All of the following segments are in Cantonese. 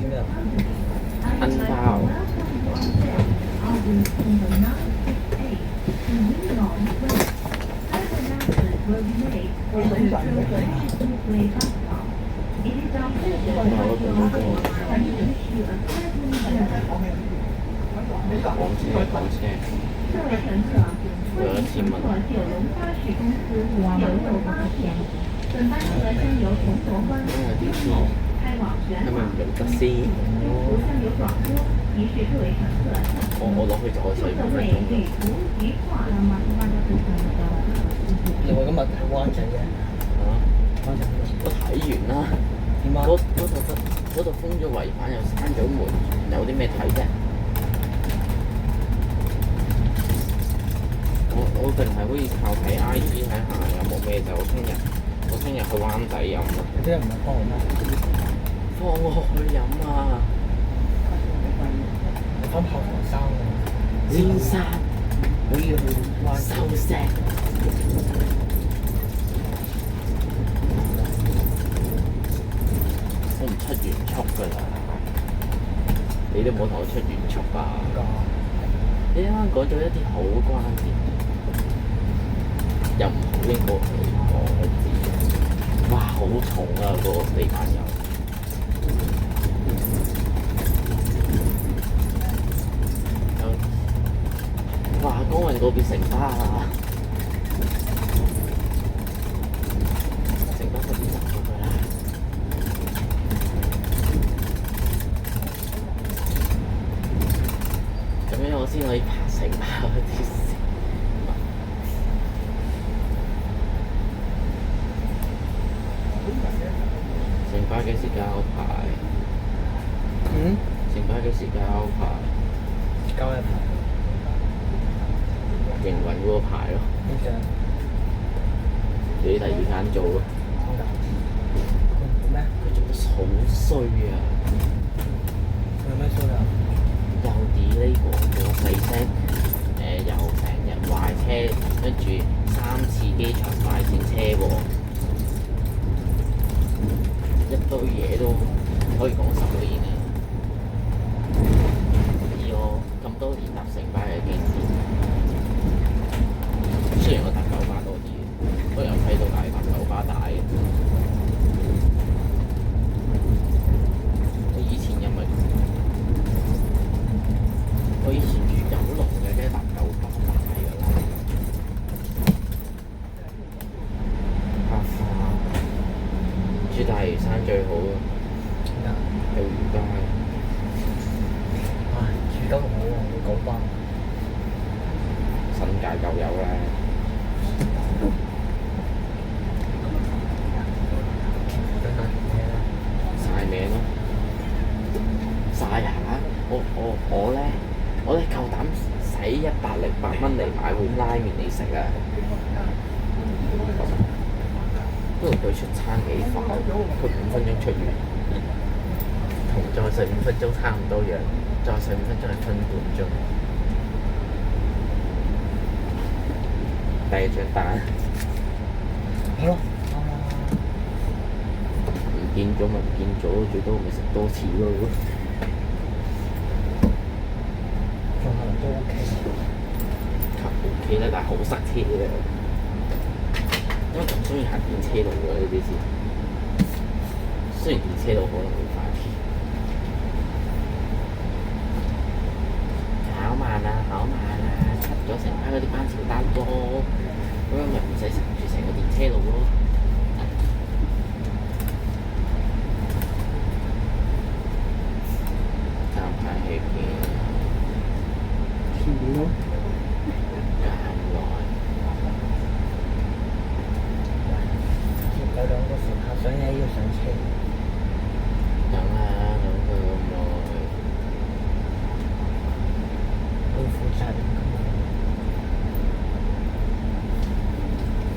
咩啊？銀包。港車，有1000蚊。係咪唔用得先？我攞去咗水5分鐘。你話今日睇灣仔嘅？灣仔我睇完啦。點啊？嗰度封咗圍板，又閂咗門，有啲咩睇啫？我淨係可以靠睇 IG 睇下有冇咩就我聽日去灣仔飲啦。有啲人唔係幫我咩？放我去飲啊！我翻炮台山喎。先生，我要去灣仔。收聲！我唔出原速㗎啦，你都冇同我出原速啊！你啱啱講咗一啲好關鍵，又唔好應該去講一啲。哇，好重啊！個地板油。哇，江運嗰邊城巴啊！城巴嗰邊入咗去啦。咁樣我先可以拍城巴嗰啲線。城巴幾時交牌？城巴幾時交牌？交一排。營運嗰個牌咯。邊隻？你第二間做咯。做咩？佢做得好衰啊！佢有咩衰啊？又 delay 過細聲，又成日壞車，跟住3次機場快線車禍，一堆嘢都可以講10年啊！以我咁多年搭城巴嘅經驗，雖然我搭九巴多啲，我由細到大搭九巴大嘅。我以前住九龍嘅，梗係搭九巴大㗎啦。白花住大嶼山最好啊！釣魚街。唉，住得好啊！九巴。新界夠有啦。晒命咯！晒下我咧夠膽使108蚊嚟買碗拉麵嚟食啊！不過佢出餐幾快，佢5分鐘出完，同再食5分鐘差唔多樣，再食5分鐘係分半鐘。第二張單。係咯。唔見咗咪唔見咗，最多咪食多次咯。仲可能都 OK。OK 啦，但係好塞車嘅，因為咁中意行電車路嘅呢啲先。雖然電車路可能會快啲。考慢啊，出咗城巴嗰啲班次單多，咁樣咪唔使塞住成個電車路咯。站牌喺邊？前面咯。有2個乘客想喺呢度上車。等佢咁耐。要負責任㗎嘛。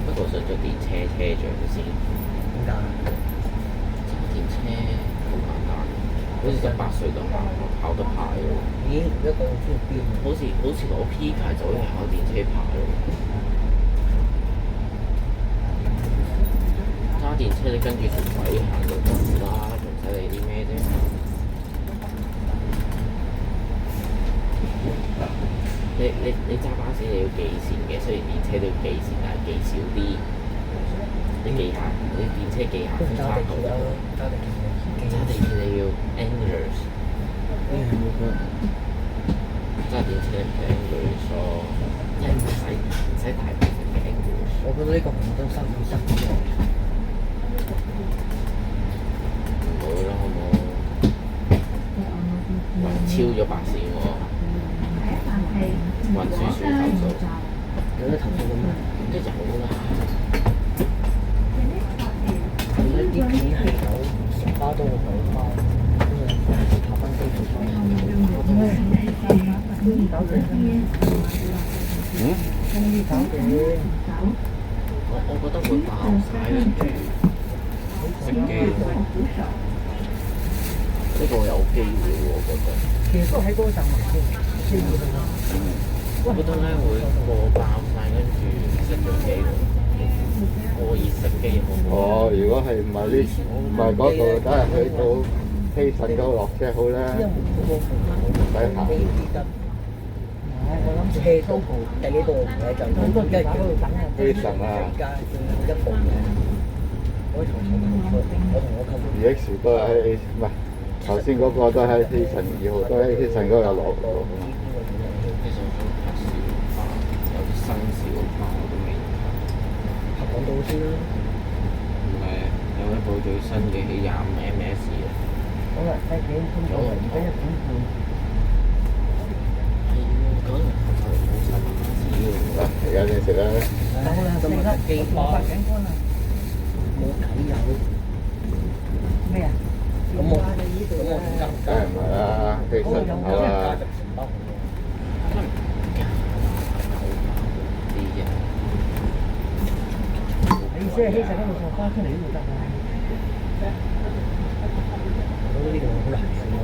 不過上咗電車車長先。點解？揸電車好簡單，好似18歲就考得牌咯。咦？一個人知邊？好似攞 P 牌就可以考電車牌咯。揸電車你跟住條軌行就得啦，仲使理啲咩啫？你揸巴士你要記線嘅，雖然電車都要記線，但係記少啲。你記下，你電車記下分差好多。揸地鐵你要 English，揸電車唔係 English 咯，即係唔使大部分嘅 English。我覺得呢個紅燈辛苦塞啲喎。唔好啦，好冇？喂，超咗白線喎！運輸署投訴，有得投訴嘅咩？應該有啦。佢呢啲片係有10巴都會9巴，跟住爬翻機場。嗯？中醫搞掂。我覺得會爆晒跟住熄機。呢個有機會喎，我覺得。其實都喺嗰個站埋先，先會㗎嘛。我覺得咧會過爆晒，跟住熄咗機喎。過熱熄機好唔好？哦，如果係唔係呢？唔係嗰度，梗係去到希慎嗰度落車好啦，唔使行。我諗車到第幾個嘅就跟住希慎啊而家仲有一部嘅，我同我舅父。2X 都係喺唔係頭先嗰個都喺希慎2號，都喺希慎嗰度落㗎嘛。其實我想拍小巴，有啲新小巴我都未拍。拍港島先啦。唔係，有一部最新嘅起25MS 嘅。好啦，睇幾點鐘？九龍塘。1點半。係喎，九龍塘就冇新巴士喎。啊，而家你食啦。好啦，咁啊機巴冇計有。咩啊？咁我點加？梗係唔係啦，希慎好啊。你意思係希慎嗰度坐翻出嚟呢度得㗎？我覺得呢度好難選咯。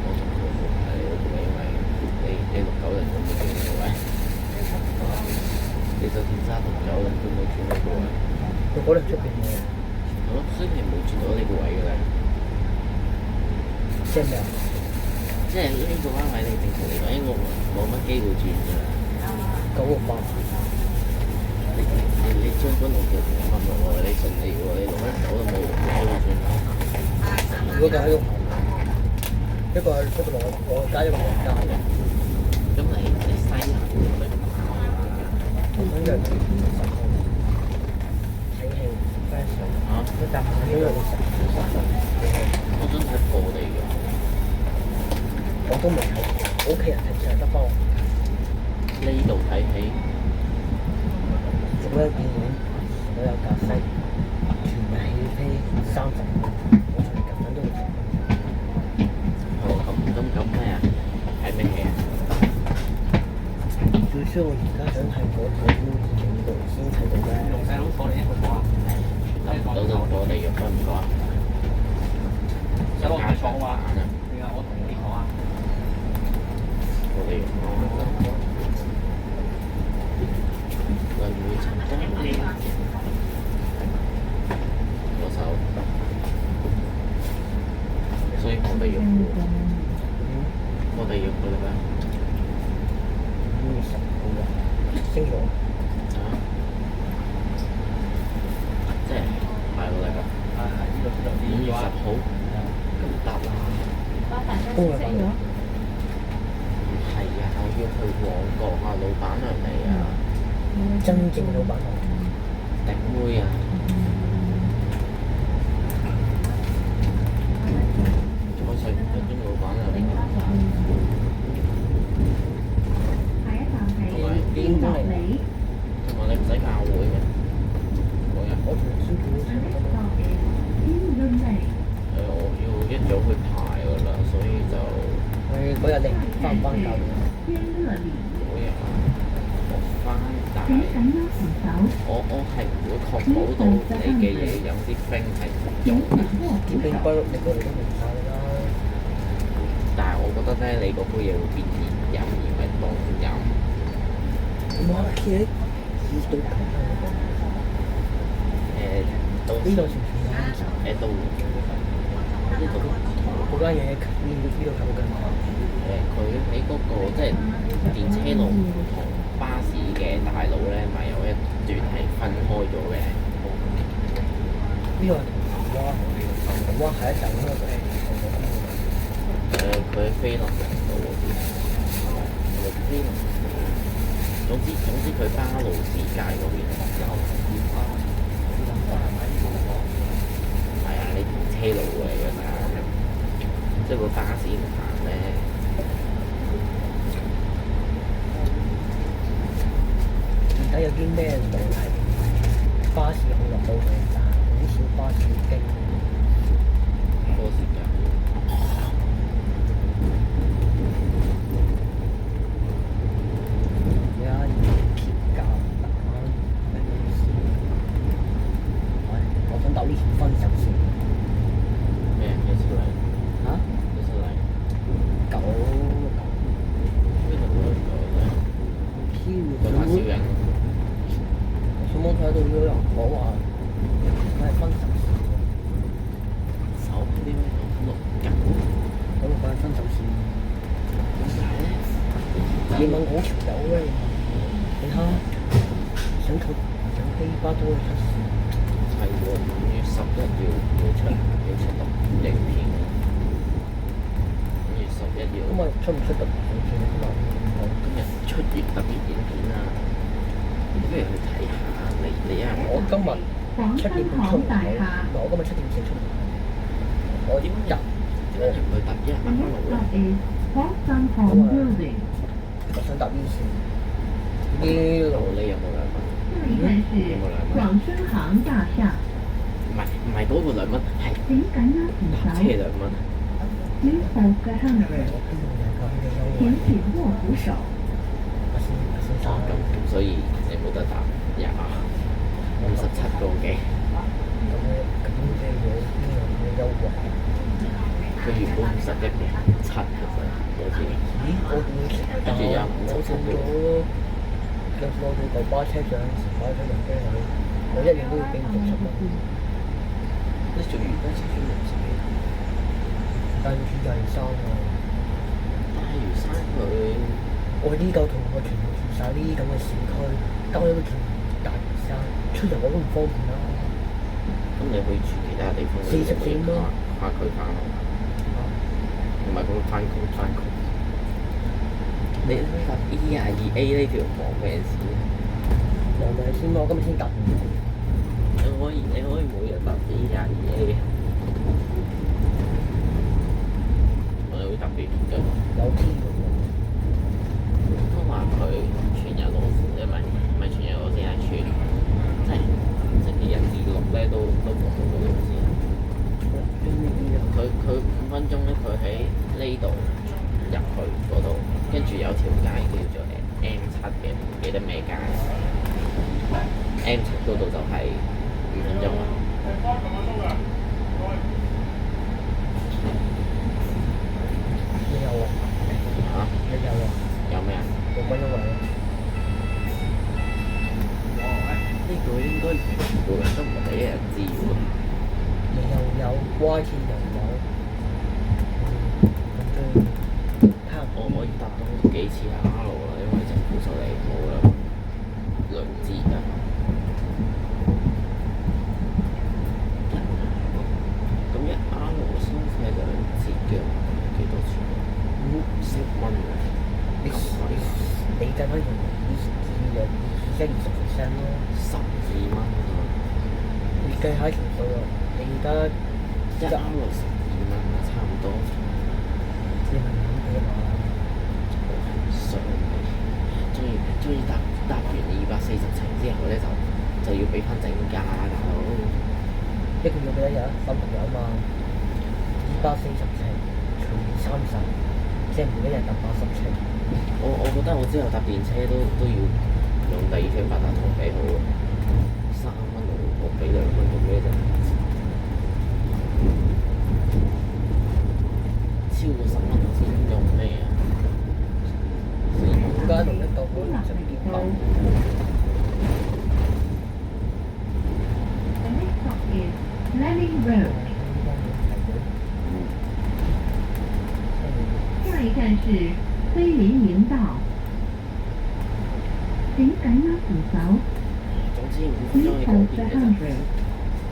我同佢冇睇嗰個位，因為你6、9人都冇轉嗰個位，你就算揸6、9人都冇轉嗰個位。佢嗰度出邊嘅，我雖然冇轉到呢個位㗎啦，即係咩啊？即係呢個彎位你正常嚟講應該冇乜機會轉㗎啦。 968。你將軍澳橋同我問喎，你順利喎，你6、9都冇機會轉啦。如果就喺度行，一個係出到落我街，一個落街嘅。咁你西行咁樣咁就10號睇戲 fashion 啊？一集睇呢個10我真係過地㗎。我都未睇，我屋企人睇上得幫我呢度睇戲，所有電影所有格西，全日戲飛30蚊，我從嚟夾粉都會睇。哦咁咩啊？睇咩戲啊？最衰我而家想係嗰套電影度先睇到嘅。細佬坐你一個房啊？等過地獄得唔得啊？有冇解錯啊？係啊，我同你講啊。過地獄輪迴尋光嗰首，所以過地獄喎，過地獄㗎啦咩？5月10號啊，星期六。啊？即係下個禮拜。5月10號，咁得啦。公嘅版。唔係啊，我要去旺角啊，老闆娘嚟啊，真正老闆娘。頂妹啊！再食5分鐘老闆娘嚟。邊個嚟？同埋你唔使教會咩？嗰日我同師傅差唔多。我要一早去排㗎啦，所以就佢嗰日你翻唔翻教會？嗰日我翻，但係我係唔會確保到你嘅嘢飲啲冰係唔用嘅。啲冰不你過嚟都明晒㗎啦。但係我覺得咧，你嗰杯嘢會變熱飲而唔係凍飲。哇！佢熱到咁啊！到呢個算唔算啊？到呢度嗰間嘢呢度靠近嘛？佢喺嗰個即係電車路同巴士嘅大路咧，咪有一段係分開咗嘅。呢個係銅鑼灣係一陣嗰個佢喺飛龍道嗰邊，飛龍總之佢巴路士街嗰邊。係啊，你停車路嚟㗎嘛，即係個巴士唔行咧。而家有啲咩路係巴士好落到去，但係好少巴士經。多時間。而家要撇價打咩線？我想搭呢條分手線。咩？幾時嚟？嚇？幾時嚟？九邊度嚟㗎？對下小人。上網睇到有人講話，佢係分手線。手啲咩六九？嗰個係分手線。點解咧？你問我條友咧，你睇想套想飛巴都可以出線。係喎，5月11要出影片。5月11要。咁咪出唔出特別影片啊嘛？今日出完特別影片啊！不如去睇下。你啊！我今日7點半出唔到，我今日7點4出唔到。我點入？點解入去搭1馬路咧？我想搭呢線。呢路你有冇2蚊？有冇2蚊？廣生行大廈。唔係嗰個2蚊，係請緊握扶搭車手。 2蚊。 Please hold the handrail。請緊握扶手。咁所以你冇得搭1馬，57個幾。咁即係有邊有優惠？佢原本51.7其實好似。咦？我會但係我中咗，有時我到巴車上時買咗人飛去，我一樣都要俾60蚊。你做完巴車唔使。但係要住大嶼山喎。大嶼山佢。我呢嚿同學全部住晒呢啲咁嘅市區，得我一個住大嶼山，出遊我都唔方便啦。咁你可以住其他地方， 44蚊跨區翻學，唔係咁翻工。你搭 E22A 呢條忙咩事？忙命先咯，我今日先搭完。你可以每日搭 E22A。我哋會特別嘅。有天嘅喎。都話佢全日攞，唔係全日攞先係全，即係星期1至6咧都服務到嘅先。佢5分鐘咧，佢喺呢度入去嗰度，跟住有條街叫做M7嘅，唔記得咩街。M7嗰度就係5分鐘啦。你有啊？嚇？你有啊？有咩啊？6蚊一位咯。呢個應該全部人都唔係第一日知喎。你又有 Y 線又有，咁即係睇下我可以搭到幾次 R 啦，因為政府受理冇啦，兩支㗎。咁1R 收費2折嘅，幾多錢？50蚊啊！你計翻用20%咯。12蚊啊！你計下條數啊！你而家1R 12蚊啊，差唔多。你咪諗佢嘛？上中意搭完240程之後咧，就要俾翻正價大佬。一個月幾多日啊？3日啊嘛，240程除以30，即係每一日搭80程。我覺得我之後搭電車都要用第二張八達通幾好喎，3蚊我俾2蚊做咩啫？超過10蚊我先用咩啊？而家用得到可能就變爆。The next stop is Fleming Road。唔是非黎明道，請緊握扶手。總之5分鐘你講 Please 掂 hold 嘅 the 咋。 handrail。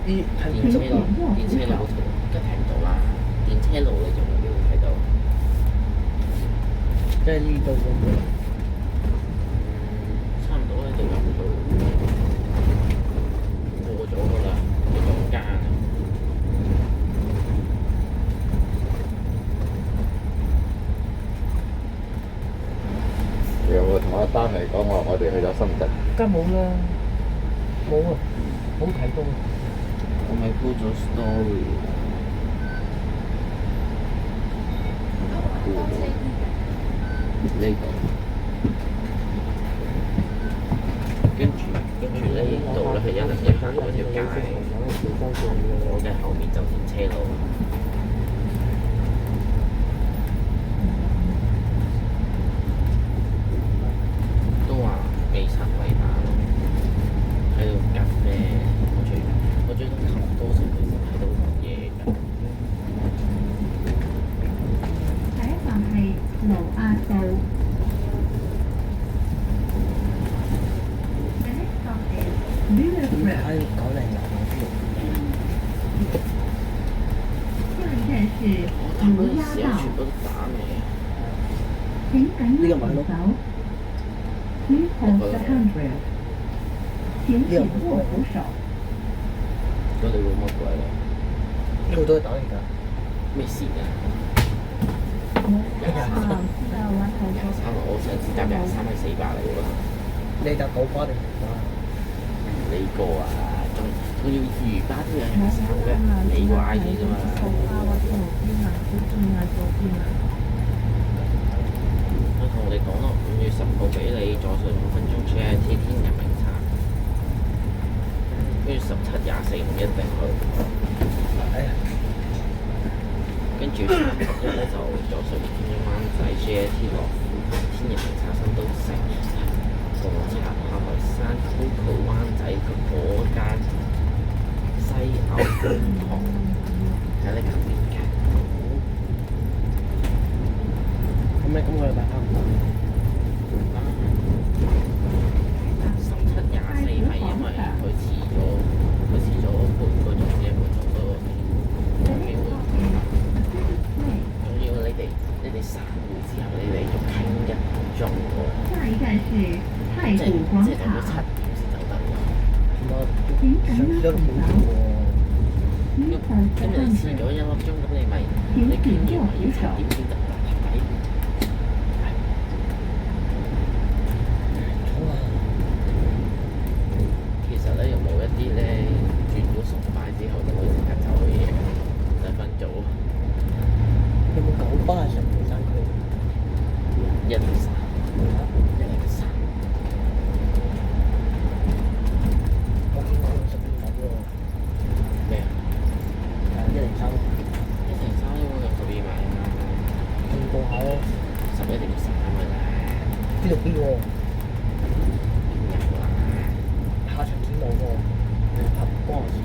啲係電車路，電車路而家睇唔到啦。電車路你仲有機會睇到。即係呢度咁樣。差唔多呢度入到過咗㗎啦，你中間啊。你有冇同阿丹嚟講話我哋去咗深圳？梗冇啦，冇啊，冇睇到啊。我咪 po 咗 story。呢度，跟住呢度咧係101行嗰條街，我嘅後面就電車路。都話未拆圍打咯，喺度夾咩？我最多琴多成其實睇到嘢㗎。第一站係盧押道。The next stop is 點 Lewis 解 Road。要901下一站是他們盧押道時候全，部都打你。請緊握扶手。Please hold the handrail。請緊握扶手。我哋會乜鬼咧？呢度都係打嚟㗎。咩事啊？2323我上次搭23係400嚟喎。你搭九巴定紅巴？你個啊，仲要魚巴都有23嘅，你個 I D 啫嘛。我同你講咯，5月10號俾你再上5分鐘 JIT 天人名冊，跟住17、24唔一定去，哎呀，跟住31咧就再上天津灣仔 JIT 樂富天人名冊新都城，共拆下來山 Coco 灣仔嗰間西牛觀塘，睇你近邊嘅。咁你今個禮拜啱唔啱17、24係因為佢遲咗半個鐘至1個鐘都有機會。仲要你哋散會之後，你哋仲傾1個鐘喎，下一站是太即係古廣即係等到7場。點先走得喎。我上次都冇做喎。Please hold 咁 the 你遲 handrail。咗1粒鐘，咁你咪你傾完咪要7點先得啦，係咪？好啊，其實咧又冇一啲咧轉咗崇拜之後就可以即刻走嘅嘢，唔使分組。有冇九巴係神田山區？ 103，103。我見過10點9喎。咩啊103， 103應該有12買啊嘛，見過下咯。 11.3咪啦，呢度邊喎？邊有啦？下層見冇喎。拍光線。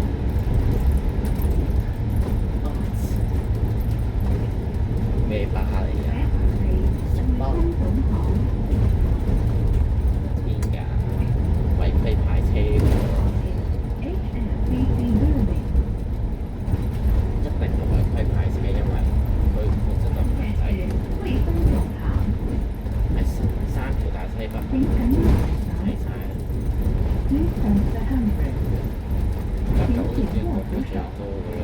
咩巴嚟㗎？天㗎，違規牌車喎，一定係違規牌車，因為佢本身就唔係仔，係3條大西北睇晒。9年英國比最多㗎啦。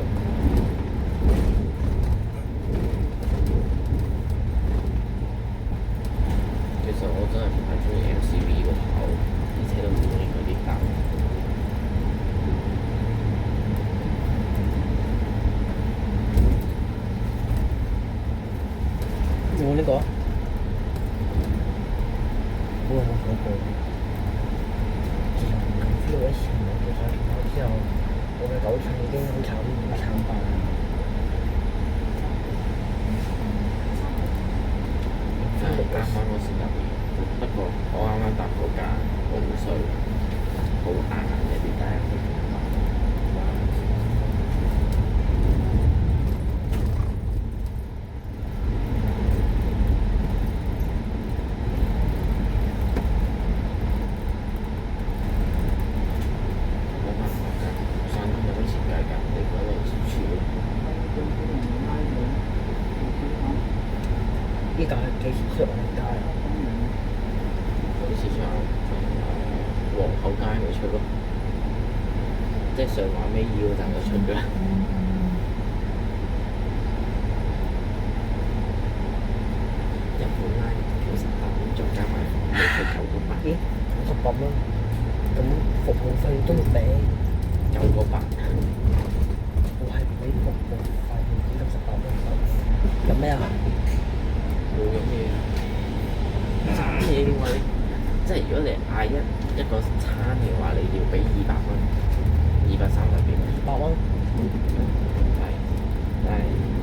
其實我真係唔太中意 MCV 個頭，而且都唔中意佢啲燈。有冇呢個啊？冇啊，冇嗰個。自從知道咗前兩條上橋之後，我嘅狗場已經好慘淡。啱啱嗰時入面，不過我啱啱搭嗰架好衰，好硬嘅啲燈。依家係幾時出嚟街啊？幾時出啊？皇后街咪出咯，即係上環尾二嗰陣就出㗎啦。日本拉條18蚊，再加埋你去9個8，咦，58蚊，咁服務費都要俾， 9個8。我係唔俾服務費，點解18蚊收？飲咩啊？冇咁嘢，飲嘢嘅話你，即係如果你嗌一個餐嘅話，你要俾200蚊，230幾蚊。8蚊，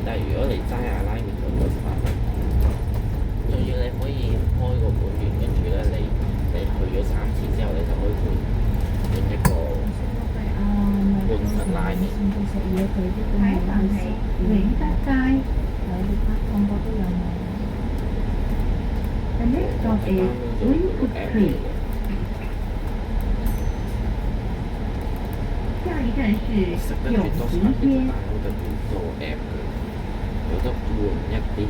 但係如果你齋嗌拉麵就98蚊，仲要你可以開個會員，跟住咧你去咗3次之後，你就可以換一個半份拉麵。喺飯係永德街，韓國都有賣。The next stop is Wingfoot Street。下一站是食得永越多吉街。餐越得越多 app 嘅，有得換一啲，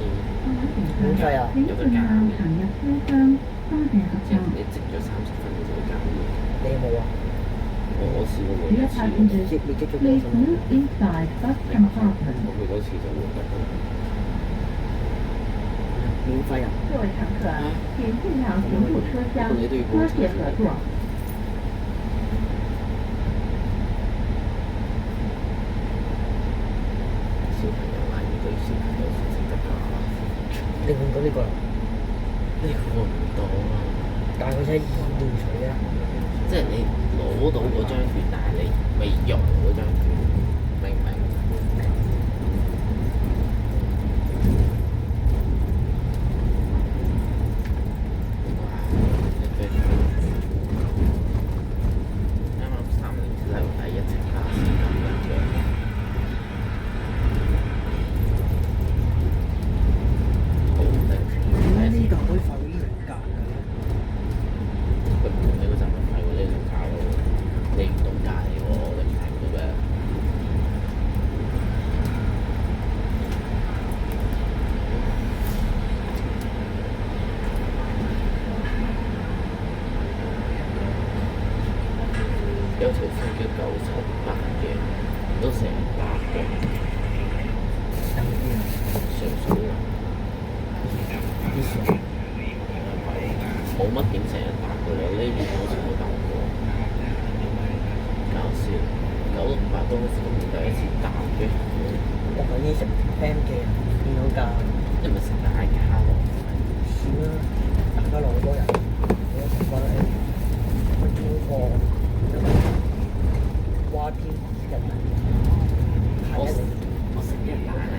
免費啊！請盡量行入車廂，多謝合即係作。你積咗30分你就會減換。你有冇啊？我試過換 Dear 一次，passengers, 你積咗幾 please 多分？ move inside bus compartment。我去多次就換得到。免費啊！各位乘客，請尽量行入車廂，多謝合作。小朋友買呢對小朋友先食得㗎，你換過呢個啦？呢個唔到啊！但係佢真係易換取啊！即係你攞到嗰張券，但係你未用嗰張券，明唔明？啱啱3年之後第一程巴士咁樣，好定點解呢度可以發到呢兩格嘅？佢唔同你嗰陣唔係喎，呢條價喎，你唔懂價嚟喎，你唔睇到嘅。有條飛機98嘅，都成100嘅，上水啊！以前冇乜點成日搭嘅喎，呢年好似冇搭過，搞笑。968都好似今年第一次搭嘅，我講呢食 Ham 嘅見到價因為食大卡喎。少啦，大家樂好多人，我食翻嗰個蛙天人民我食一蘭咧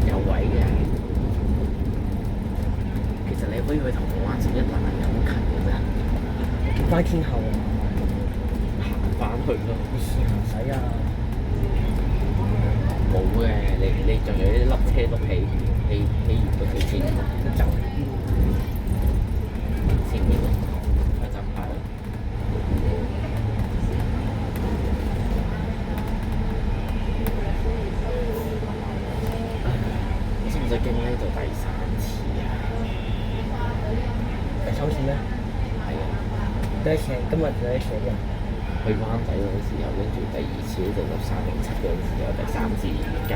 有位嘅，其實你可以去銅鑼灣食一蘭有好近嘅啫，翻天后啊！行翻去咯。你試下使啊！冇嘅，你仲有一粒車碌起完都幾千，就係呢前面咯，一陣排咯。我使唔使經呢度第3次啊？第收錢咩？係啊，幾多錢？今日幾多錢啊？去灣仔嗰陣時候，跟住第2次嗰度1307嗰陣時候，第3次加。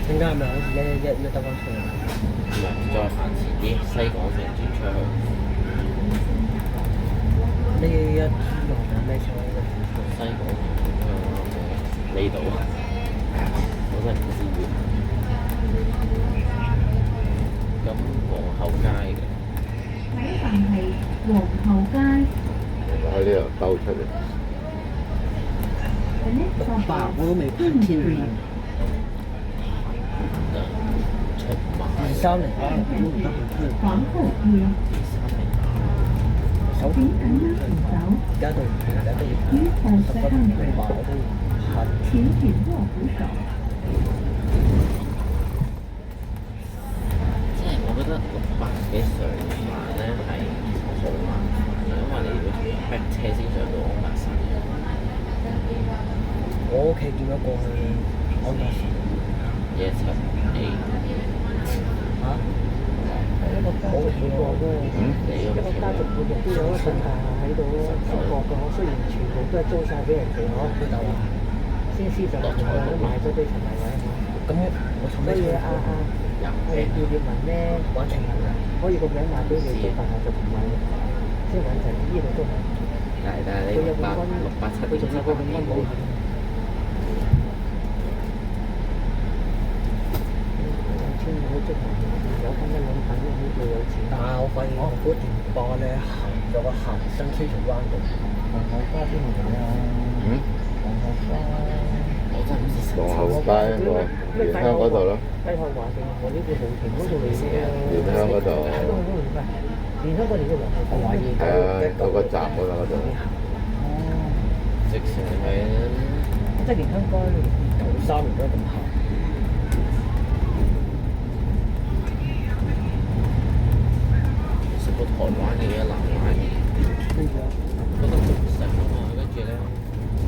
點解係咪好似一得翻出嚟？唔係，再行前啲，西港城轉出去。呢一用緊咩車呢？西港城呢度，我真係唔知喎。咁皇后街嘅，喺飯係皇后街。喺呢度兜出嚟。 The next stop 白 is 我都未拍 King 添 Street。出賣23零啊，我都唔得去推。皇后街。308，手請緊握扶手，而家都要於後十分1000明白我都恨。請緊握扶手。即係我覺得600幾上環咧係好麻煩嘅，因為你要逼車先上到安達臣。我屋企見到過去安達臣17A 嚇，一個家族活動咯，一個家族活動都有一棟大廈喺度咯，接駁嘅嗬。雖然全部都係租晒俾人哋嗬，佢就話：先師就全部都賣咗俾陳麗偉嗬。咁我做咩所以錯？葉耀文咧揾情人啊！可以個名賣俾你，做大廈就唔賣嘅，即係穩陣。呢度都係，但係你佢有個分， 687佢仲有個分冇。千好足行，有分一兩份都好叫有錢。但係我發現我嗰段巴咧行咗個行新區條灣道，黃後花邊度啊？黃後花。我真係唔知皇后街喎，蓮香嗰度咯，低後華定我呢個豪庭嗰度嚟嘅。蓮香嗰度，蓮香嗰條叫皇后花園。係啊，嗰個站嗰度嗰度，哦，直情係即係蓮香街93年都咁行。食過台灣嘅南灣嘅，覺得好食啊嘛，跟住咧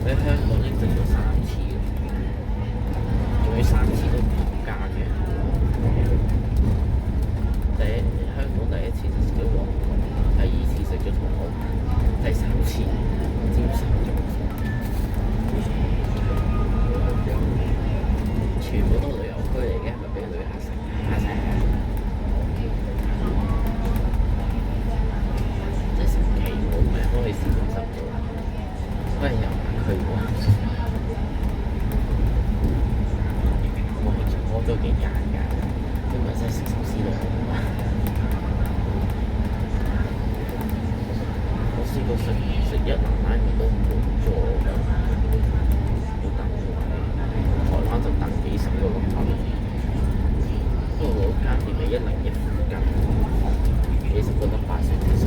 喺香港已經食咗3次，仲要3次都唔同間嘅。香港第一次就食咗黃金，第2次食咗同好，第3次尖沙咀，全部都旅遊區嚟嘅，係咪俾旅客食？真係神奇喎！唔係開市中心度，喂又唔係佢喎，我都幾硬㗎，因為真係食壽司佬啊！我試過食一蘭拉麵都冇座㗎，要等位，台灣就等幾10個鐘頭。不過嗰間店係101附近，幾10個得8成以上。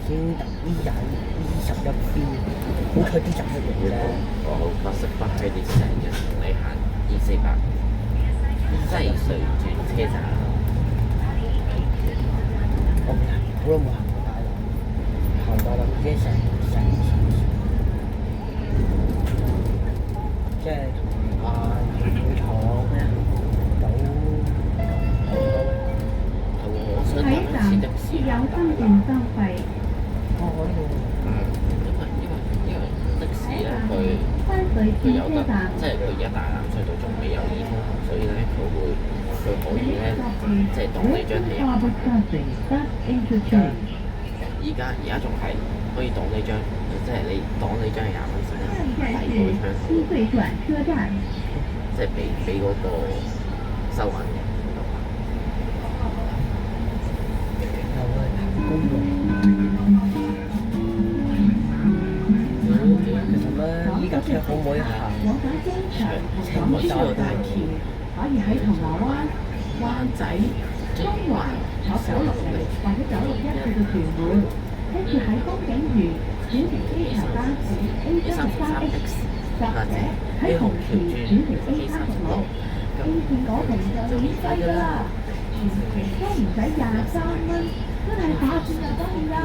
先突21B，好彩啲站喺度啫。我8北喺啲成日同你行248西隧轉車站。我未行，好耐冇行過大陸，行大陸已經成即係同會廠咩係喎，我想喺等站次的士有行大分段陸。收費。因為的士咧，佢西隧轉有得，車站。即係佢而家大欖隧道仲未有易通行，所以咧佢可以咧，即係當你張係而家仲係可以當你張，即係你當你張係20蚊先，第二個窗口，西隧轉車站。即係俾嗰個收銀嘅。又係行公路。其實咧，依架車可唔可以行往返機場同港珠澳大橋，可以喺銅鑼灣、灣仔、中環坐960或者961去到屯門，跟住喺風景園轉條機場巴士 A113X，或者喺紅橋轉條 A366，機票嗰程就免費㗎啦，全程都唔使23蚊，真係划算又得意啦！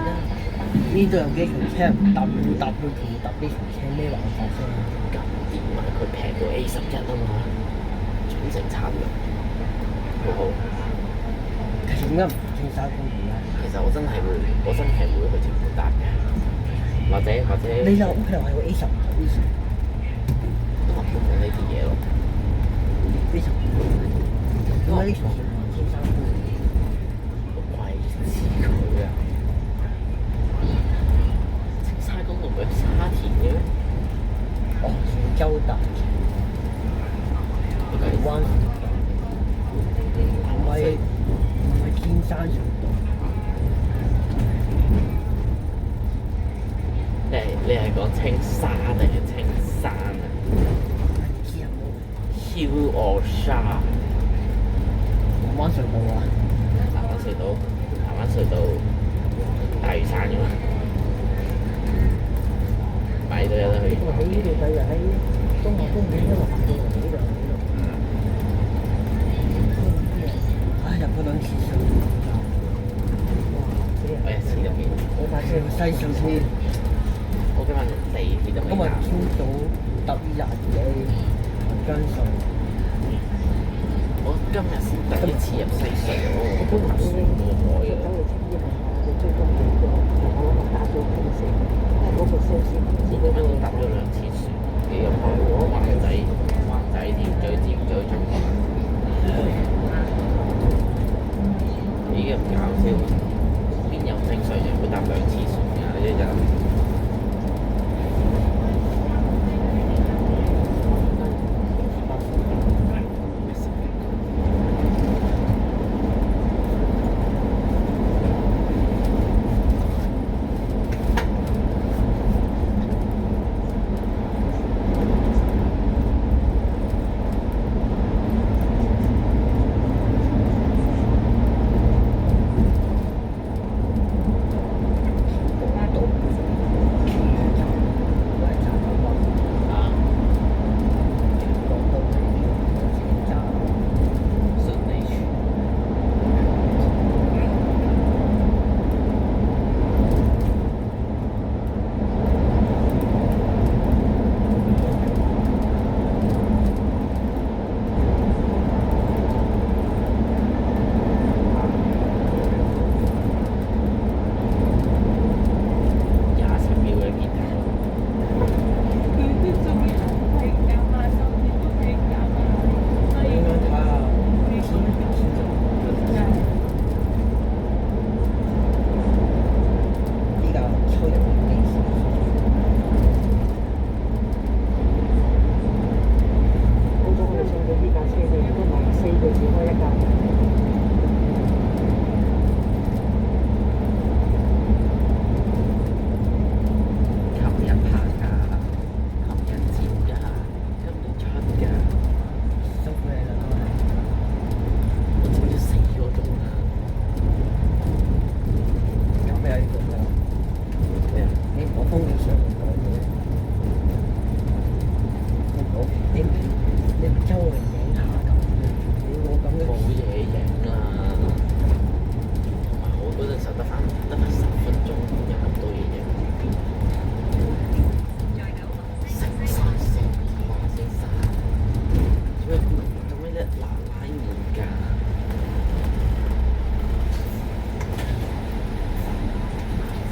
呢度有幾條車唔搭去搭呢條車咩玩法先？咁點啊？佢平過 A11啊嘛，總成策略好好。其實點解唔青沙公園咧？其實我真係會去屯門搭嘅，或者你就屋企樓係個 A10，都話唔講呢啲嘢咯。 A10，點解呢條線唔係青沙公園？我鬼知佢啊！青沙公路咪沙田嘅咩？哦，潮州大橋，荔灣唔係天山上道。你係講青沙定係青山啊？Hill or 沙？灣隧道啊？南灣隧道，南灣隧道大嶼山㗎嘛，咪都有得去。因為喺呢度第日喺中華公園一路行到嚟呢度。唉，入嗰兩次上，我一次都未，我發車西上先，我今日地鐵都今日未搭。朝早搭廿幾行江順，我今日先第一次入西隧喎，都唔知冇海走啊！嚟青衣係我哋最今年嘅，我諗打咗幾成，嗰個收線唔知嗰個我今日搭咗2次船，幾咁開喎！灣仔、尖咀中環，已經咁搞笑，邊有正常人會搭2次船㗎？一日。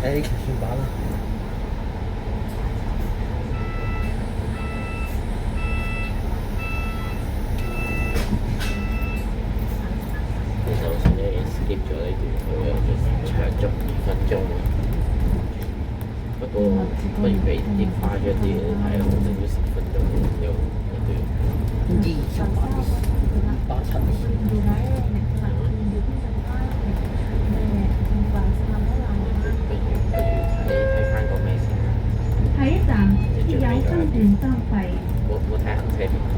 誒，算把啦。其實我想你 skip 咗呢段，佢有長足2分鐘。不過不如俾啲誇張啲嘅你睇，我整咗10分鐘有一段。287。睇翻個咩先？下一站設有分段收費，我睇行車評估。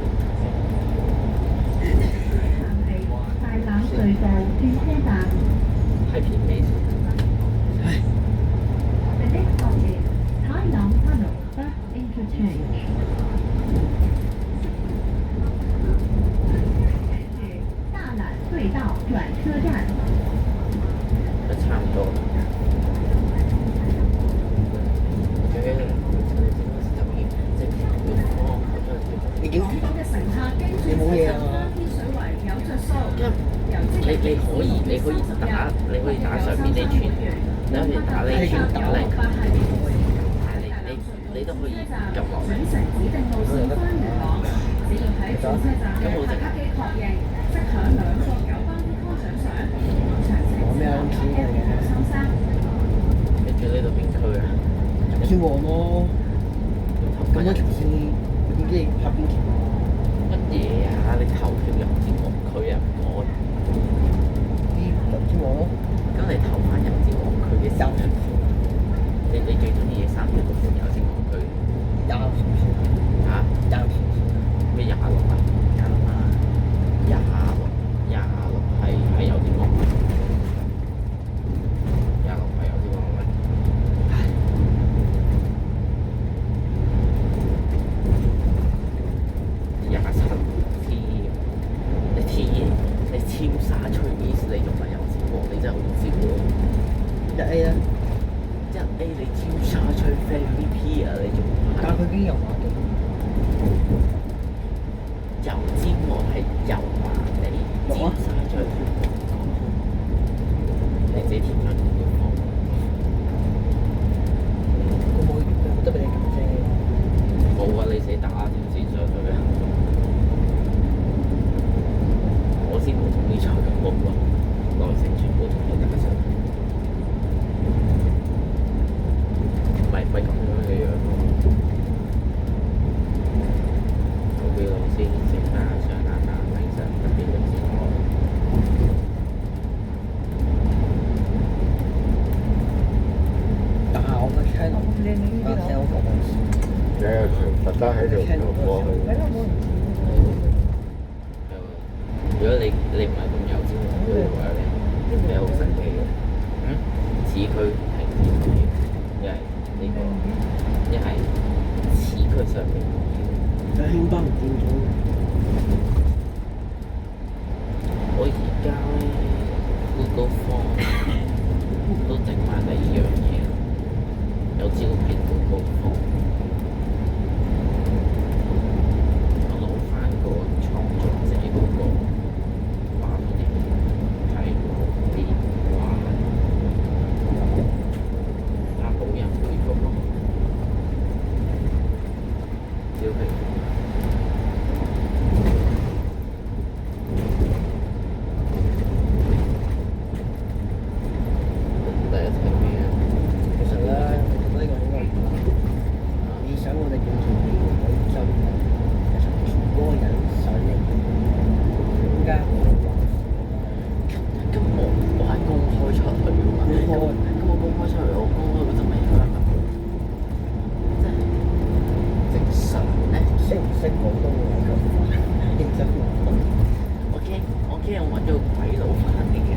站係大欖隧道轉車站。係片尾先。The next stop is Tai Lam Tunnel Bus Interchange。大欖隧道轉車站。都差唔多。你點？你冇嘢啊？你可以打上面呢串，你可以打呢串打嚟，你都可以撳落嚟。咁我就講咩啊？你住呢度邊區啊？天旺咯，咁多條線，點知你拍邊條？乜嘢啊？你投票入天王區啊？我入天旺咯，咁你投翻入天王區嘅時候，你最中意嘅3條都係有天王區。廿條線，嚇？廿條線。咩26啊？26係。隨意你仲係有錢喎，你真係好賤喎！一 A 啊，一 A 你尖沙咀 VP 啊，你仲但係佢已經有馬嘅，油尖旺係油麻地，尖沙咀你自己填翻個方。佢冇冇得俾你揀啫。冇啊！你自己打條線上去啊！我先冇同呢場咁冇啊，內城全部同你打上，唔係咁樣嘅樣喎。我俾老師先打上凌晨特別嘅先開。但係我嘅 channel 把聲好講你特登喺度做過去。如果你唔係咁有錢嘅話咧，你好神奇嘅。市區係點嘅？一係呢個，一係市區上面嘅。有興邦唔見咗。我而家咧 Google Form 都整埋第二樣嘢，有招聘 Google Form。我攞翻個創作者嗰個畫面係電話加保人回覆咯，招聘。第一題咩啊？其實咧，我覺得呢個應該你想我哋完全係可以真嘅，其實全部人想你點解我會話？咁我係公開出去㗎嘛，咁我公開出去，我公開嗰陣咪有得諗，即係正常咧。識唔識廣東話咁快？認真講。我驚我揾咗個鬼佬翻嚟嘅。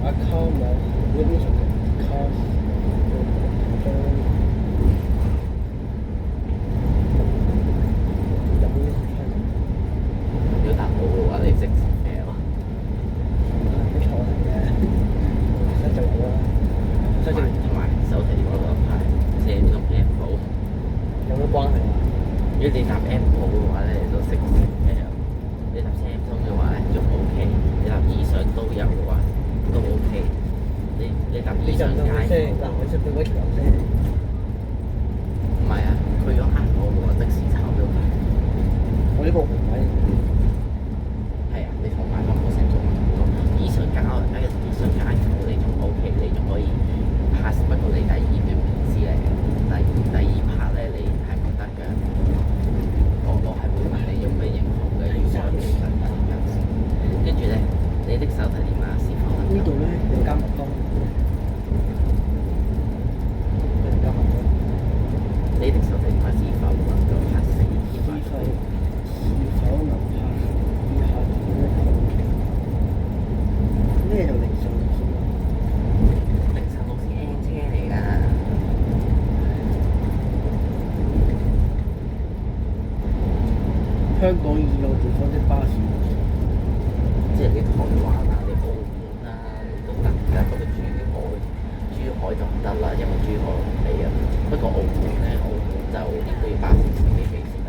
I come on, maybe it's because如果答到嘅話，你即時 fail。冇錯嘅，新就有啦，新就同埋手提電話嗰排 Samsung Apple，有咩關係啊？如果你答 Apple 嘅話咧，你都識 fail。你答 Samsung 嘅話咧，仲 OK。你答以上都有嘅話，都 OK。你答以你就唔上街即係嗱，我識到嗰條友啫。唔係啊，佢如果呃我嘅話，即時炒咗佢。我呢個唔係，係啊，你同埋個成種唔同。以上街你仲 OK，你仲可以 pass。不過你第二段唔知咧，第二 part 咧你係唔得嘅。我係會問你用咩型號嘅，如果你手提電話，跟住咧你的手提電話是否能夠呢度咧有間麥當勞，有間麥當勞。你的手提電話是否能夠 pass 4是否能拍以下條件？咩就凌晨路線啊？凌晨路線 N 車嚟㗎，香港以外地方的巴士，即係你台灣啊，你澳門啊，你都得㗎。不過珠海就唔得啦，因為珠海唔俾啊。不過澳門咧，澳門就應該要巴士司機俾先得。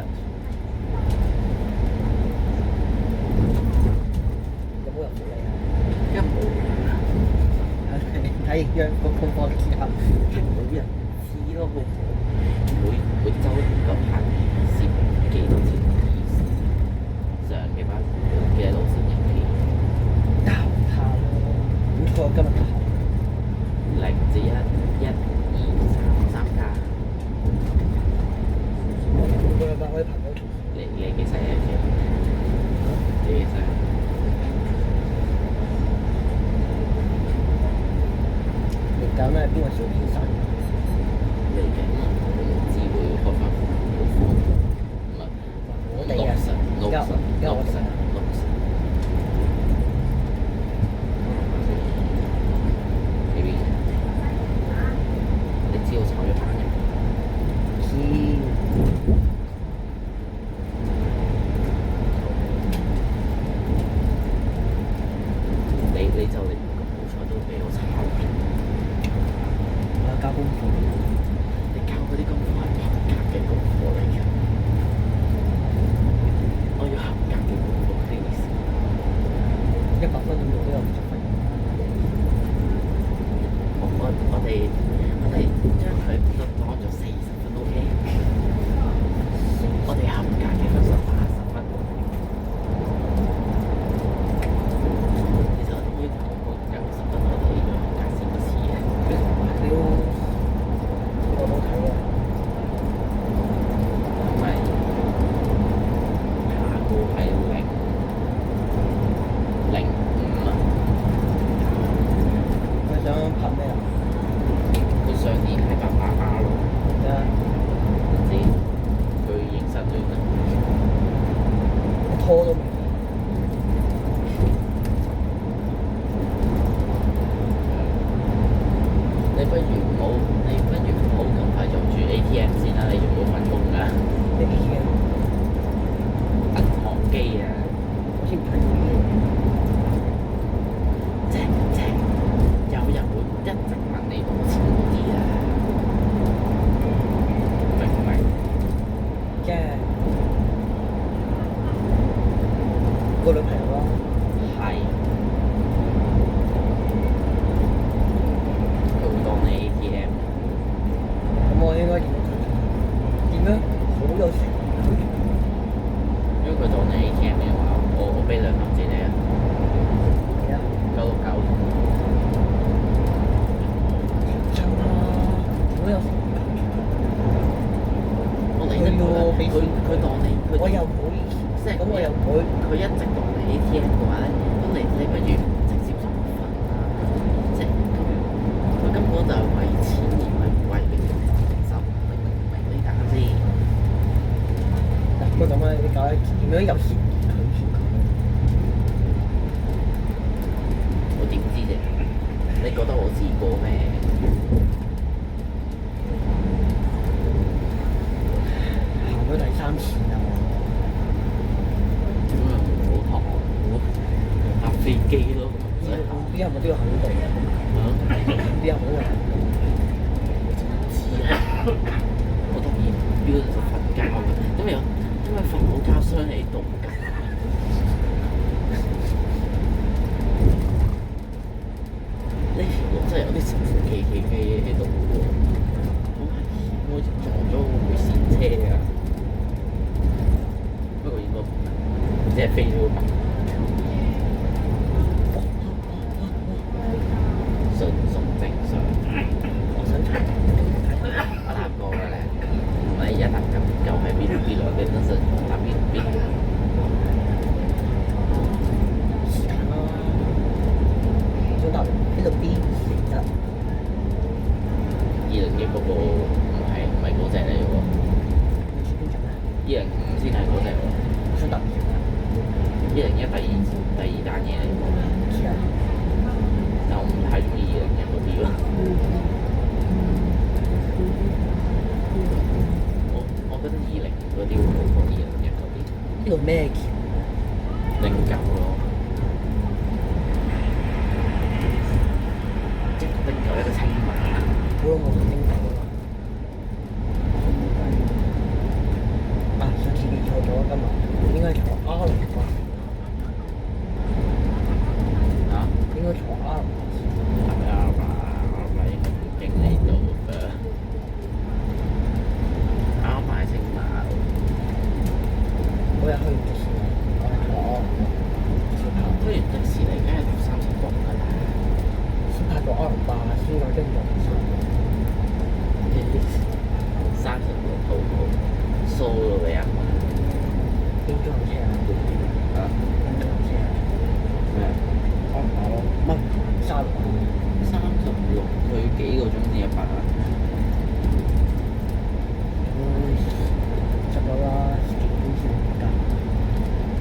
有冇人福利啊？因為冇睇樣個功課之後，冇人知咯，每週個排攝幾多錢以上嘅巴士嘅路線人氣，得閒咯。唔錯，今日得閒。零至一、2、3加。個禮拜可以排到。你幾細嘅？你幾細？你搞咩？邊個小編生？嚟緊我唔知會開翻好寬，唔係我哋啊，而家我哋啊。你知我炒咗飯嘅？知。先唔睇呢即有人會一直問你攞錢嗰啲啊，明唔明？啲，即係個女朋友咯。係，佢會當你 ATM，咁我應該點樣拒絕佢？點樣好有誠意拒絕佢？因為佢當你 ATM 嘅話，我俾2毫紙你啊，係啊， 969。真啦，好有誠意拒絕佢。我理得佢啦，佢當你，我又唔好意思，即係咁我又唔會。佢一直當你 ATM 嘅話咧，咁你不如直接送份啦，即係佢根本就係為錢而唔係為你嘅承受能力，明唔明？你睇下先，嗱，咁啊咁啊，你講點樣有誠意拒絕佢？我點知啫？你覺得我試過咩？行咗第3次啦我。咁啊，唔好學我搭飛機咯，啲係咪都要肯定？啲係咪都要肯定？我當然標就瞓覺嘅，因為瞓好覺傷你動㗎。呢條路真係有啲神神奇奇嘅嘢喺度喎，好危險喎！撞咗會唔會跣車啊？不過應該唔係，即係飛咗個白。順正常。我想睇。我答過㗎咧，我一答咁又係邊兩邊都是答邊。時間啦，想答呢度 B 4得。201嗰個唔係嗰隻嚟嘅喎你知邊隻咩？ ，205先係嗰隻喎。我想答101第二單嘢嚟嘅喎，唔知啊。但我唔太中意201嗰啲咯。我覺得205嗰啲會好過201嗰啲。呢個咩橋？ 09咯，即係09一個青馬。好啦，我唔拎到啦。啊，上次記錯咗，今日應該坐 R 巴士。嚇？應該坐 R 巴士。係啊嘛，應該會經你到㗎。啱買青馬喎。嗰日去完迪士尼，我係坐小跑，去完迪士尼梗係搭30國㗎啦。先拍個 R 巴，先有啲用心。 30個套號，蘇咯你啊！邊張車啊？啊邊張車啊？咩？R 巴咯，唔係36。 36佢幾個鐘先100啊？執咗啦，幾點先㗎？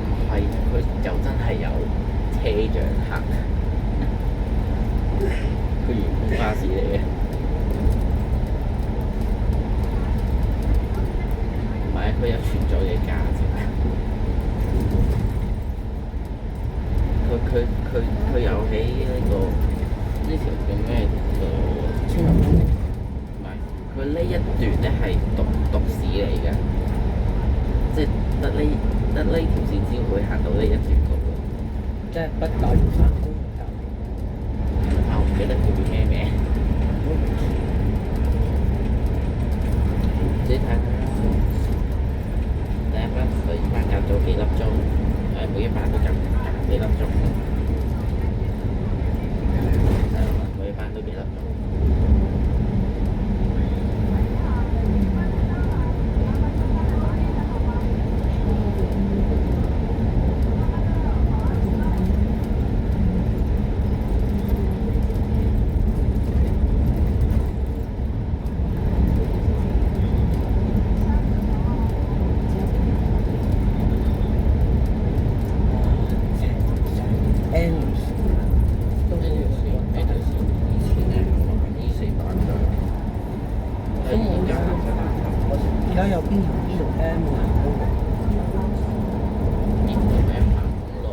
唔係，佢就真係有車長行，佢員工巴士嚟嘅。唔係，佢有存在嘅價值。佢有喺呢條叫咩青龍公路。唔係，佢呢一段咧係獨市嚟嘅，即係得呢條線先會行到呢一段路咯。即係北大嶼山公路隔離。啊，我唔記得佢叫咩名，自己睇下。第一班夾咗幾粒鐘，每一班都夾幾粒鐘。係啊，每一班都幾粒鐘。而家有邊條 B 同 M 行公路？邊度咩行公路？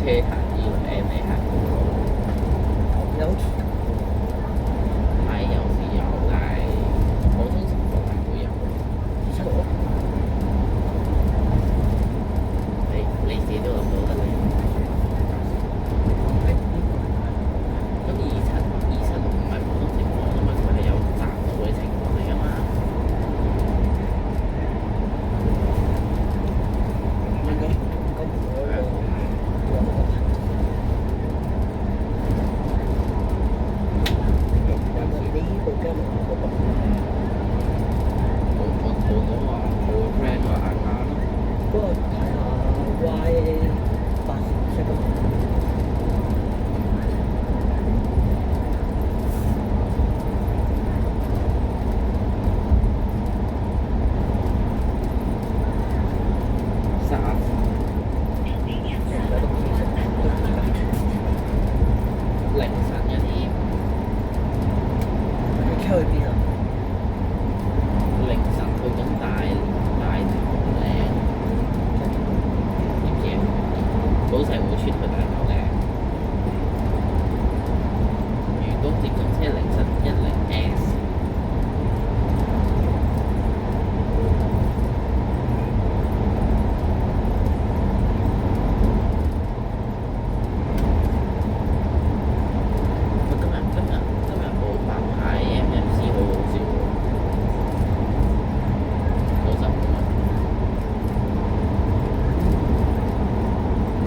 車行200M你行過咯，有時係有時有，但係普通情況係會有。其實我你自己都諗到得嚟。咁276唔係普通情況啊嘛，佢係有窄路嘅情況嚟㗎嘛。應該唔會有你呢部機嗰個我都話我個 friend 話行下咯，不過睇下 Y87咁。沙凌晨一啲，你傾去邊啊？凌晨去緊大頭嶺，知唔知啊？寶石湖村去大頭嶺。如果接近車凌晨10S。今日冇白牌 MMC 好好笑喎，90蚊。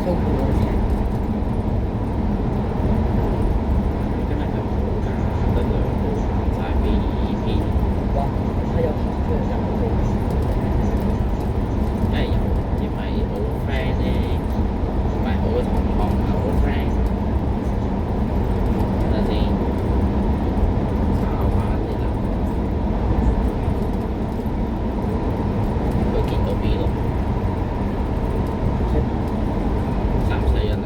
收佢多錢？今日就冇㗎，得2部行晒BEP，哇！他有行出嚟就好梗係有，因為我個 friend 咧，唔係我個同學，唔係我個 friend。等陣先，查翻先啦。佢見到 B 咯，341啊。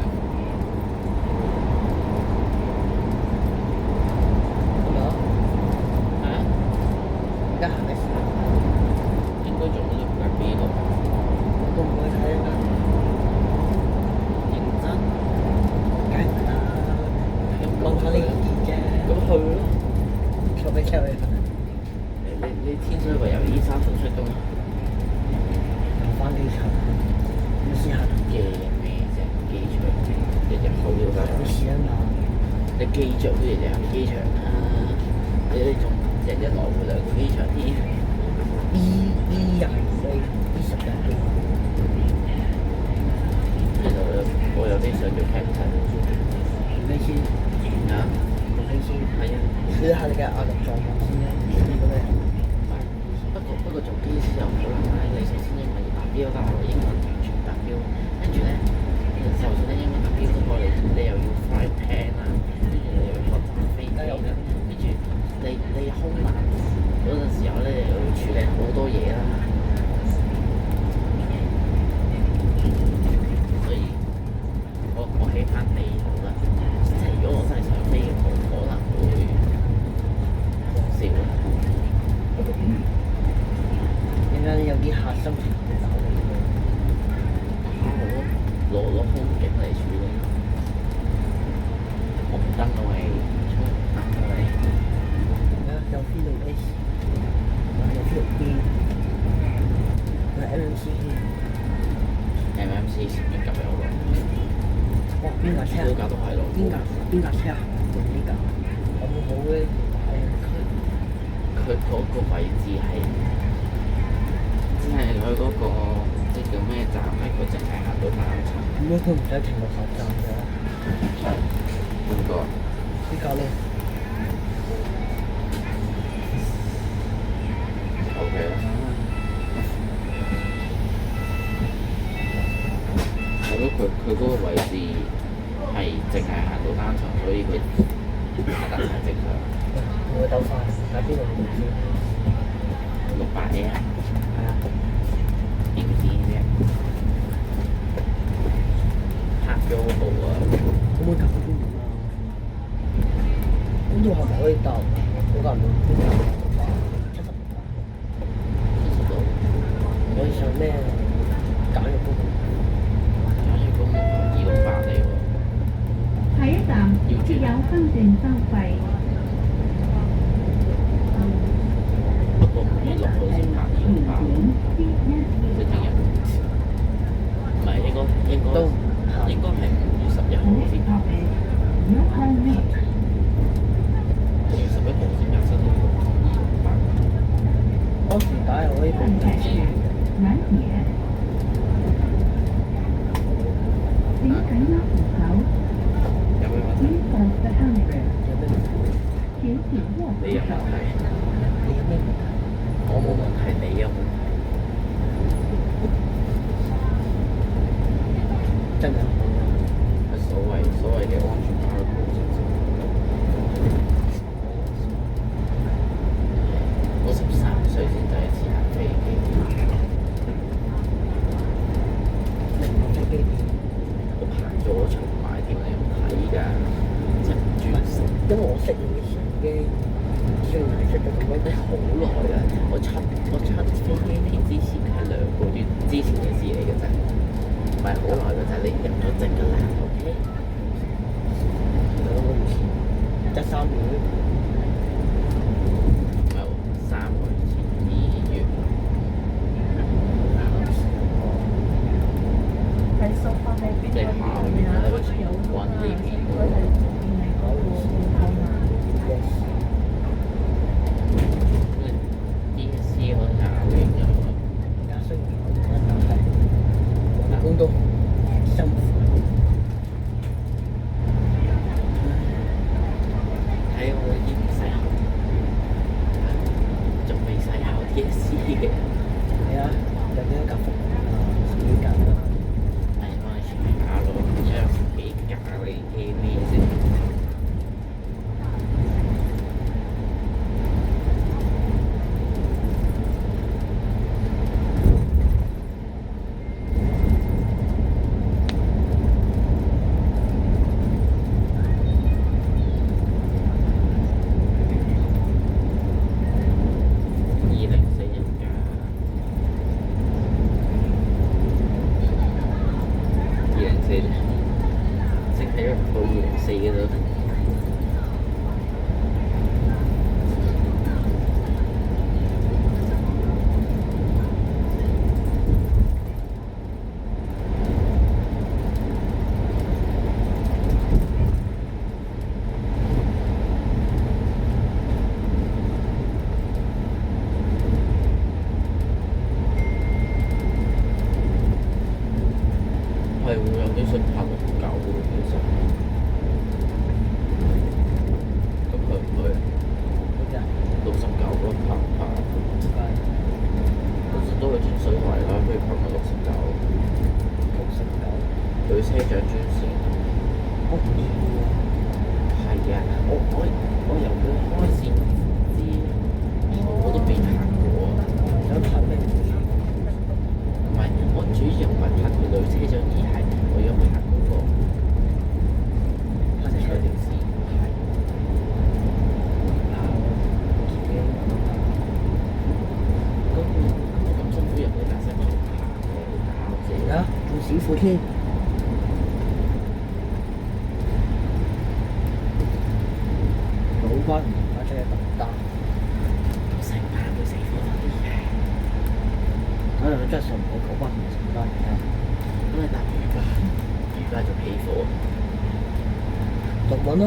係咪啊？啊？而家行咩時間？應該仲喺度 B 咯。會唔會睇啊？認真？梗係唔得啦，問下你意見啫。咁去咯。坐俾車去行，你天水圍由E30出㗎嘛？行翻機場，咁試下。嘅咩啫？機場日日去都得。你試啊嘛？你機着都日日去機場啦，你仲日日來回兩個機場添。E24、E10嘅其實我有啲想做 captain。你先，啊？你先係啊。試下你嘅壓力狀況先啦。呢個咩？不過做機師又好難，你首先英文要達標，但係我英文完全達標，跟住咧，就算你英文達標都好，你又要 fly pan 啊，跟住你又要學揸飛機啦，跟住你空難嗰陣時候咧，你又要處理好多嘢啦，所以我起翻地好啦，即係如果我真係想飛，我可能會少啦。點解有啲客心情會搞你嘅？攞風景嚟處理，紅燈我係衝燈我係。有 feel 到 S，有 feel 到 B，有 MMC 前面夾有個，哇！邊架車？嗰架都係咯。邊架車行到呢架？有冇好嘅？佢嗰個位置係，即係佢嗰個即叫咩站咧？佢淨係行到單層。點解佢唔使停落客站嘅？邊個？呢架咧？ OK 啦。係咯，佢嗰個位置係淨係行到單層，所以佢行得太正常。我會鬥快，喺邊度唔知。600A 啊？係啊。點知啫？黑咗部啊！可唔可以夾翻邊度啊？咁度係咪可以搭嗰架路？70度。我以上咩簡約公路？簡約公路268嚟喎。都應該係5月11號先拍， No permit. 5月11號先有新嘅版。當時打入可以正解是南野。請緊握扶手。有咩問題？ Please hold the handrail. 有咩問題？請緊握扶你有問手。題？你有咩問題？我冇問題，你有問題。真係係所謂嘅安全包保證先。我13歲先第一次行飛機，明白飛機點？我拍咗場買添，你有睇㗎？真專誠。因為我識你嘅時候已經雖然係識咗咁多你好耐啦！我出飛機片之前係2個月之前嘅事嚟嘅啫，唔係好耐嘅啫。你入咗職㗎啦，OK？ 2個月前13月，唔係喎，3個月前2月。係送翻喺邊你下個月咧揾呢邊佢係嗰個好難。 DSC 可能考完咗，而家雖然我但係揾工都辛苦。睇我已經唔使考，仲未使考 DSC 嘅。係啊，有幾多格幅啊？幾格啊？係幫你全部考咯，有幾格你記咩先？2040嘅都。係會有啲想拍69嘅其實，咁去唔去啊？好似啊， 69咯，拍唔拍？點解其實都係轉水圍啦，不如拍埋69。 69？對車長專線。我唔知喎。係啊，我由佢開線知，我都未拍過啊。想拍咩？唔係，我主要唔係拍佢女車長，而係我要拍嗰個拍車條線。係。自己咁辛苦入去大西旁拍嘅，搞啫。而家仲師傅添。老班唔買出嚟特單，成班都死火咗啲嘅。可能真係信唔到九班唔成單嘅。咁你搭魚班就起火，獨揾啦，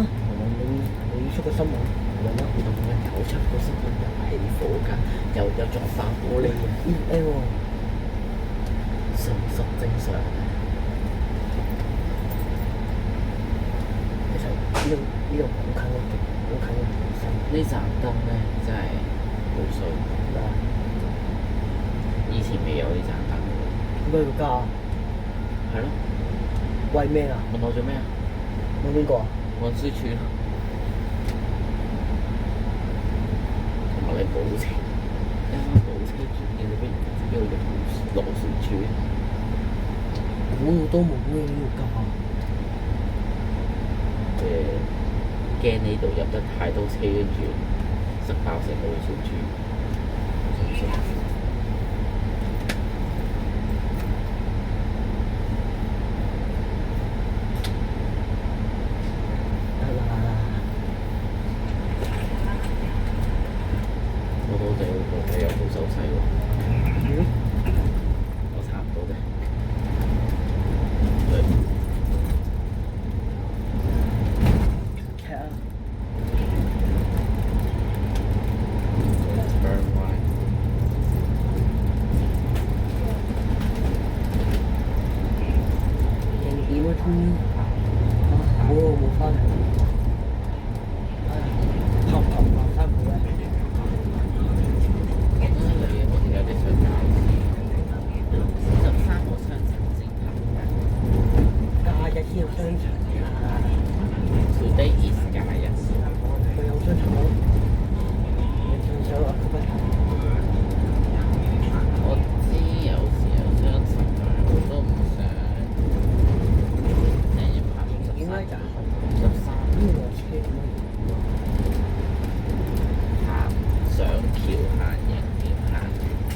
你出個新聞揾啦。同埋97個新聞又起火㗎，又撞爆玻璃嘅， EL 喎，信息正常。其實呢度好近好近嘅本身。呢盞燈咧真係好衰，以前未有呢盞燈嘅。點解要加啊？係咯，為咩啊？問我做咩啊？問邊個啊？運輸處咯，同埋你補車，啱啱補車檢嘅，你不如自己去羅船處。嗰度都冇咩要加啊。驚呢度入得太多車，跟住塞爆成個船處，信唔信？得啦，我多謝你又好手勢喎，嗯，我差唔多啫。對。冇翻嚟。拍唔拍翻佢咧？你好似有啲想搞43個雙層先假日先有雙層㗎。 Today is 假日。佢有雙層咯。你想啊？我知有時有雙層，我都唔想。你要拍點解就13呢個車咁樣？行上橋行人點行點？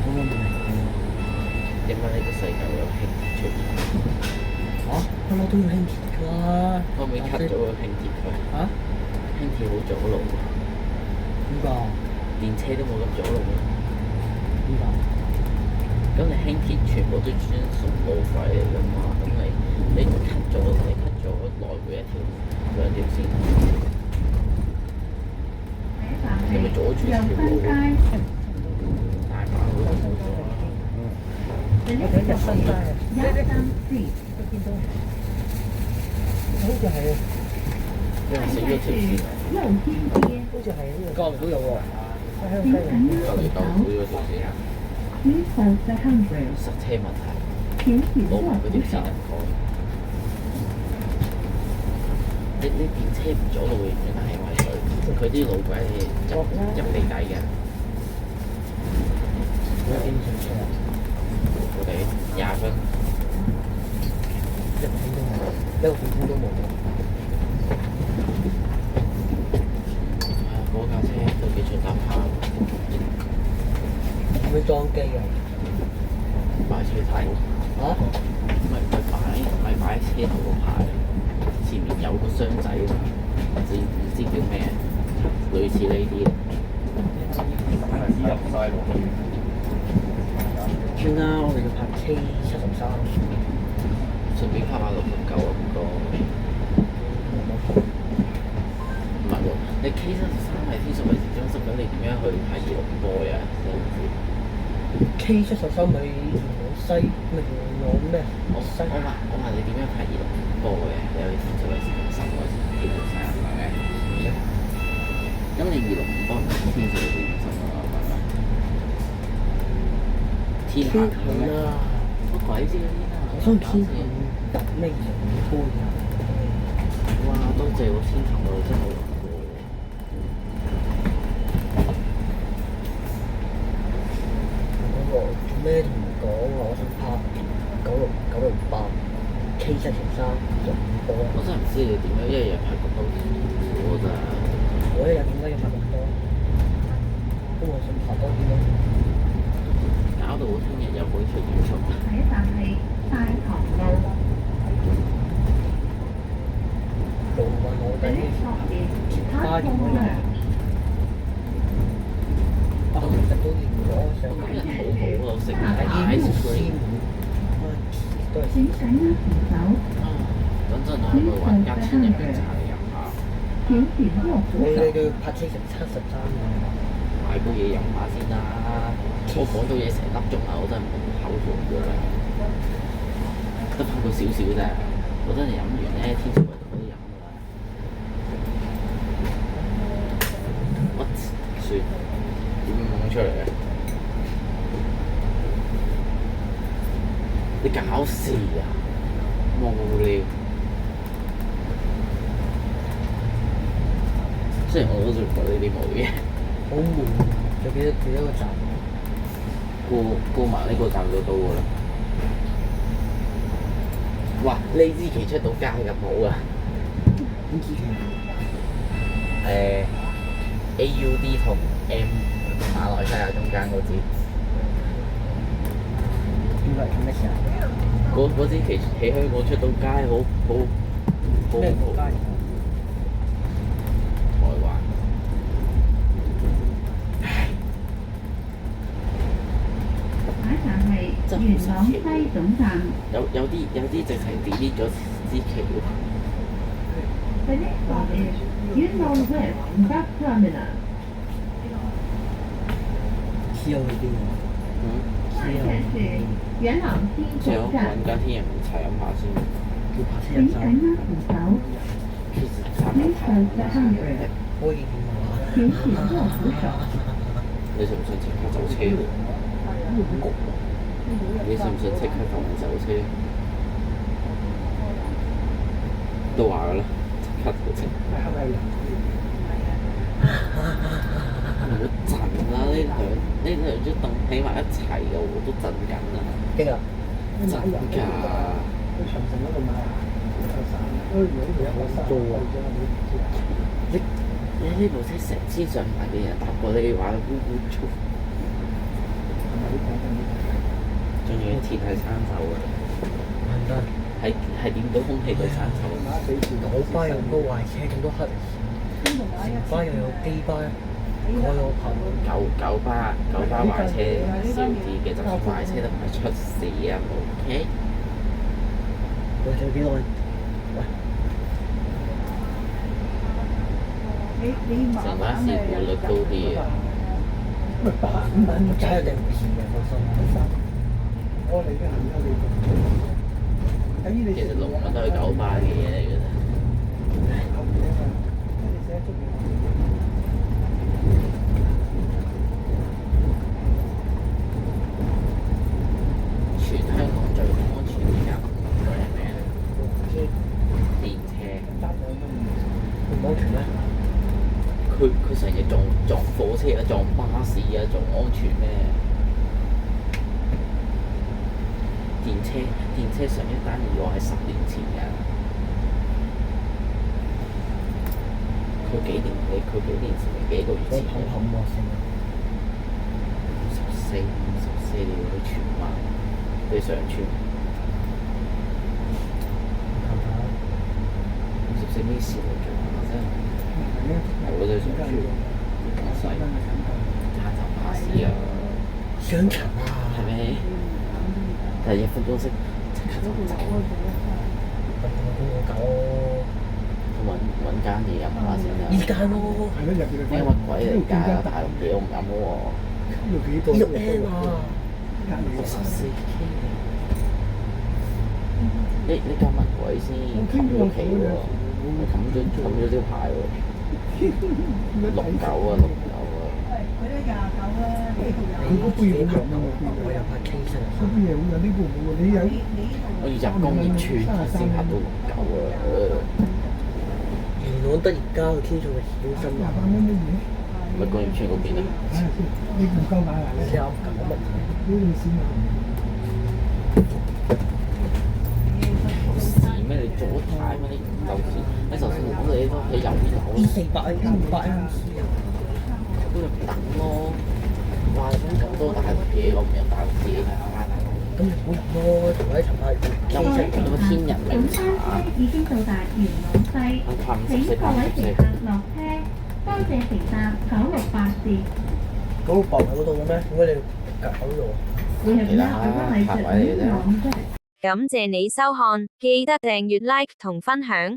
我唔明點解呢個世界會有輕鐵出現？嚇，不嬲都要輕鐵㗎。可唔可以 cut 咗個輕鐵佢？嚇？輕鐵好阻路㗎，點解？電車都冇咁阻路㗎。點解？咁你輕鐵全部都專屬路費嚟㗎嘛？咁你 cut 咗來回一條兩條線，你咪阻住條路咯。大把路都冇咗啦。我睇日新街啊，都見到。好似係啊，因為死咗條線，好似係啊，呢個角都有喎。喺香雞隔離鬥會嗰條線塞車問題，攞埋嗰條線入過。你電車唔阻路嘅原因係因為佢啲路軌係入地底嘅。有幾點上車啊？我哋20分，一個電筒都冇。嗰架車都幾出搭下，會唔會裝機啊？擺車頭，嚇？咪擺喺車頭個牌，前面有個箱仔，唔知叫咩，類似呢啲。算啦，我哋要拍 K73。順便拍下69啊，唔該。唔係喎，你 K73係天水圍市中心，咁你點樣去拍269啊？K73咪元朗西，咪元朗咩？西。我話你點樣拍269嘅？你去天水圍市中心嗰時基本上係咪？咁你265幫天水圍市中心啊嘛，係咪？天下啊！乜鬼知嗰啲啊？我想天下咩嘢杯啊？哇！多謝喎，天下我真係冇諗過。我做咩同你講啊？我想拍968 K73就5波。我真係唔知你點樣一日拍咁多片㗎咋。我一日點解要拍咁多？咁我想拍多啲咯。搞到我聽日又會出演出。做運我哋其他嘢啊！其實都練咗上今日好好咯，食埋啲 ice 師 cream。都係等陣我去揾間千人冰茶嚟飲下，你要拍車成73啊！買杯嘢飲下先啦。我講到嘢成粒鐘啦，我真係冇口渴㗎啦，得翻個少少啫。我真係飲完咧，天水圍就可以飲㗎啦。乜算？點樣掹出嚟嘅？你搞事啊！無聊。雖然我都做過呢啲冇嘅，好悶，仲幾多個站？過埋呢個站就到㗎啦。哇！呢支旗出到街咁好啊！邊支旗？AUD 同 M 馬來西亞中間嗰支。邊個係咩事啊？嗰支旗喺香港出到街，好咩國家嚟㗎？台灣。真係好神奇。有啲直情 delete 咗支旗喎。Yuen Long West Bus Terminal。黐喺邊啊？下一站是元朗西之後總站，揾間天人茶飲下先。要爬車請緊入山，握扶手。其實茶 Please 太 hold the handrail。可以點啊？請緊握扶手。你信唔信即刻走車？你信唔信即刻就唔走車？都話㗎啦，即刻走車。唔好震啦！呢兩張凳起埋一齊嘅，我都震緊啦。驚啊！真㗎！去長城嗰度買啊，做啊！你呢部車成千上萬嘅人搭過，你話污污糟，仲要鐵係生鏽啊！唔得，係掂到空氣佢生鏽。九巴又咁多壞車，咁多黑，巴又有機巴，我有朋九巴壞車少啲嘅，就算壞車都唔係出事啊！OK，喂，仲有幾耐？喂，成班事故率高啲啊！真係一定唔事嘅，放心。其實龍運都係九巴嘅嘢嚟嘅啫。全香港最安全嘅交通工具係咩咧？電車。唔安全咩？佢成日撞火車啊，撞巴士啊，仲安全咩？電車上一單意外係10年前㗎。佢幾年前定幾個月前？冚冚喎，成54你要去荃灣，去上村。54咩事嚟㗎？真係我都上村，講細加州巴士啊，商場啊，係咩？但係1分鐘即刻就走，我搞揾間嘢飲下先啦。依間咯，咩乜鬼嚟㗎？大陸嘢我唔飲喎。呢個 M 啊， 64K，呢間乜鬼先？冚咗旗喎，冚咗招牌喎。69啊，69啊。佢嗰杯嘢好飲啊！我又拍 K 身，嗰杯嘢好飲，呢杯冇喎。你有？我要入工業村先拍到69啊！元朗得而家嘅天數係小心啊！乜嘢？咪工業村嗰邊啊？睇下先，你唔夠買啊？你啱搞乜？呢個先啊！事咩？你左太咩？你就算攞你都喺右邊樓呢400啊，500啊，都入等咯。哇！咁多大陸嘢，我唔入大陸嘢啊！咁你唔好入咯，同我一齊拍 K 身。有冇天人本茗班茶？車已經到達元朗西，請各位乘客落車，多謝乘搭968線。嗰個白喺嗰度嘅咩？點解你夾口咗？We have now arrived at 元朗西。感謝你收看，記得訂閱、like 同分享。